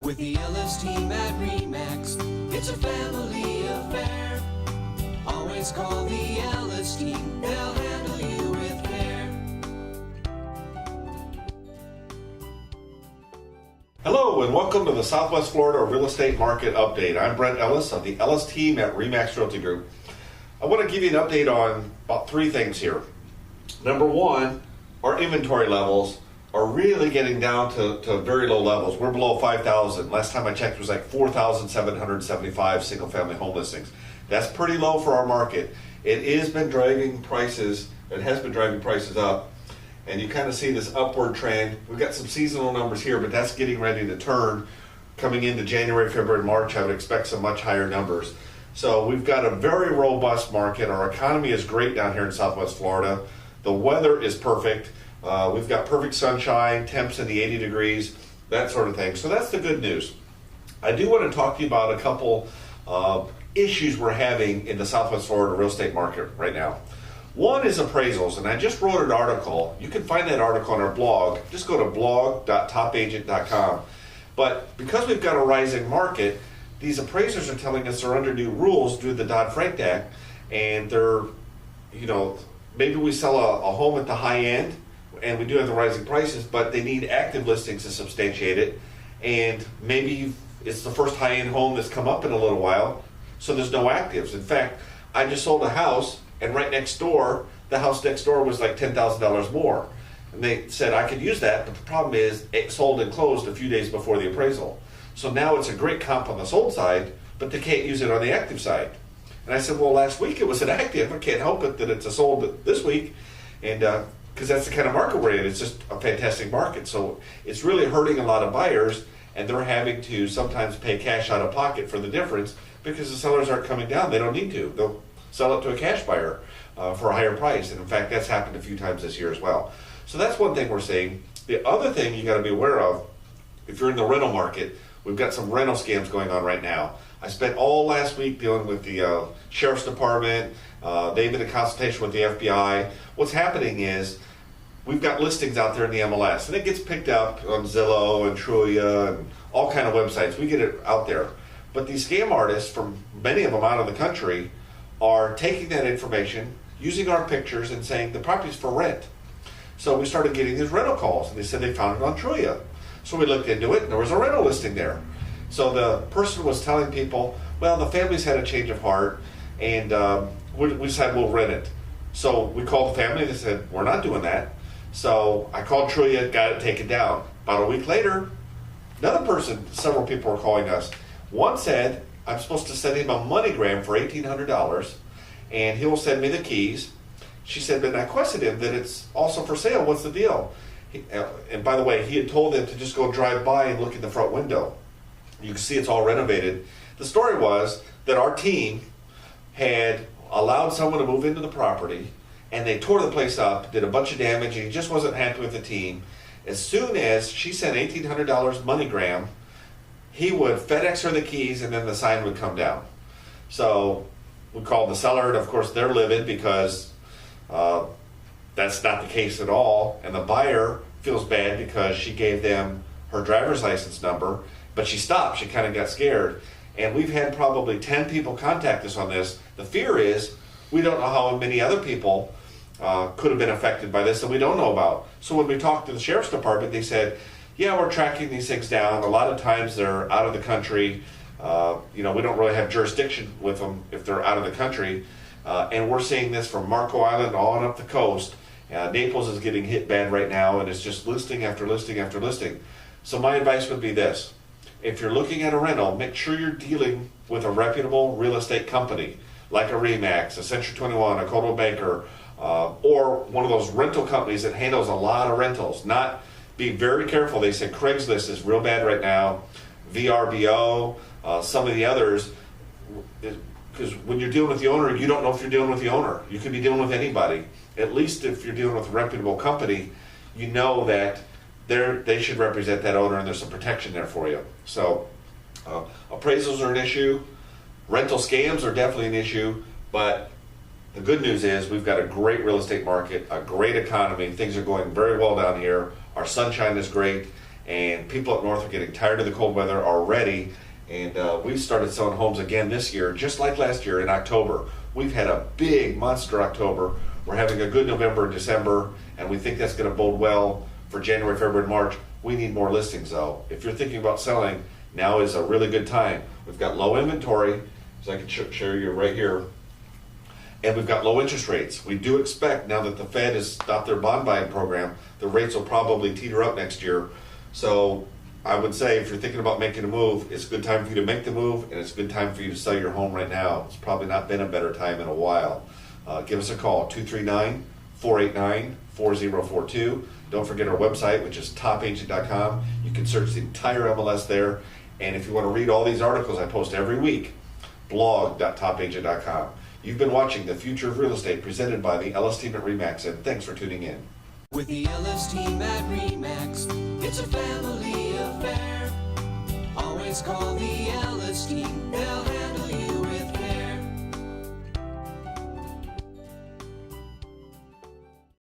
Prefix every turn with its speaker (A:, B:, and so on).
A: With the Ellis team at RE/MAX, it's a family affair. Always call the Ellis team, they'll handle you with care.
B: Hello and welcome to the Southwest Florida Real Estate Market Update. I'm Brent Ellis of the Ellis team at RE/MAX Realty Group. I want to give you an update on about three things here. Number one, our inventory levels are really getting down to very low levels. We're below 5,000. Last time I checked, it was like 4,775 single-family home listings. That's pretty low for our market. It has been driving prices. It has been driving prices up, and you kind of see this upward trend. We've got some seasonal numbers here, but that's getting ready to turn. Coming into January, February, March, I would expect some much higher numbers. So we've got a very robust market. Our economy is great down here in Southwest Florida. The weather is perfect. We've got perfect sunshine, temps in the 80 degrees, that sort of thing. So that's the good news. I do want to talk to you about a couple issues we're having in the Southwest Florida real estate market right now. One is appraisals, and I just wrote an article. You can find that article on our blog. Just go to blog.topagent.com. But because we've got a rising market, these appraisers are telling us they're under new rules due to the Dodd-Frank Act, and they're, maybe we sell a home at the high end, and we do have the rising prices, but they need active listings to substantiate it, and maybe it's the first high-end home that's come up in a little while, so there's no actives. In fact, I just sold a house, and right next door, the house next door was like $10,000 more. And they said I could use that, but the problem is it sold and closed a few days before the appraisal. So now it's a great comp on the sold side, but they can't use it on the active side. And I said, well, last week it was an active. I can't help it that it's a sold this week, and because that's the kind of market we're in. It's just a fantastic market. So it's really hurting a lot of buyers, and they're having to sometimes pay cash out of pocket for the difference because the sellers aren't coming down. They don't need to. They'll sell it to a cash buyer for a higher price. And in fact, that's happened a few times this year as well. So that's one thing we're seeing. The other thing you got to be aware of, if you're in the rental market, we've got some rental scams going on right now. I spent all last week dealing with the Sheriff's Department. They've been in consultation with the FBI. What's happening is we've got listings out there in the MLS, and it gets picked up on Zillow and Trulia and all kind of websites. We get it out there. But these scam artists, from many of them out of the country, are taking that information, using our pictures, and saying the property's for rent. So we started getting these rental calls, and they said they found it on Trulia. So we looked into it, and there was a rental listing there. So the person was telling people, well, the family's had a change of heart, and we decided we'll rent it. So we called the family, and they said, we're not doing that. So I called Trulia, got it taken down. About a week later, another person, several people were calling us. One said, I'm supposed to send him a MoneyGram for $1,800, and he'll send me the keys. She said, but I questioned him that it's also for sale. What's the deal? And by the way, he had told them to just go drive by and look in the front window. You can see it's all renovated. The story was that our team had allowed someone to move into the property, and they tore the place up, did a bunch of damage, and he just wasn't happy with the team. As soon as she sent $1,800 MoneyGram, he would FedEx her the keys, and then the sign would come down. So we called the seller, and of course they're livid because that's not the case at all. And the buyer feels bad because she gave them her driver's license number, but she stopped. She kind of got scared. And we've had probably 10 people contact us on this. The fear is we don't know how many other people could have been affected by this that we don't know about. So when we talked to the Sheriff's Department, they said, yeah, we're tracking these things down. A lot of times they're out of the country. We don't really have jurisdiction with them if they're out of the country. And we're seeing this from Marco Island on up the coast. Naples is getting hit bad right now, and it's just listing after listing after listing. So my advice would be this. If you're looking at a rental, make sure you're dealing with a reputable real estate company like a RE/MAX, a Century 21, a Coldwell Banker, or one of those rental companies that handles a lot of rentals. Be very careful. They said Craigslist is real bad right now, VRBO, some of the others, because when you're dealing with the owner, you don't know if you're dealing with the owner. You could be dealing with anybody. At least if you're dealing with a reputable company, you know that they should represent that owner and there's some protection there for you. So appraisals are an issue. Rental scams are definitely an issue, but the good news is we've got a great real estate market, a great economy. Things are going very well down here. Our sunshine is great, and people up north are getting tired of the cold weather already. And we've started selling homes again this year, just like last year in October. We've had a big monster October. We're having a good November and December, and we think that's going to bode well for January, February, and March. We need more listings though. If you're thinking about selling, now is a really good time. We've got low inventory, so I can show you right here. And we've got low interest rates. We do expect, now that the Fed has stopped their bond buying program, the rates will probably teeter up next year. So I would say if you're thinking about making a move, it's a good time for you to make the move, and it's a good time for you to sell your home right now. It's probably not been a better time in a while. Give us a call, 239-489-4042. Don't forget our website, which is topagent.com. You can search the entire MLS there. And if you want to read all these articles I post every week, blog.topagent.com. You've been watching The Future of Real Estate presented by the Ellis team at RE/MAX, and thanks for tuning in.
A: With the Ellis team at RE/MAX, it's a family affair. Always call the Ellis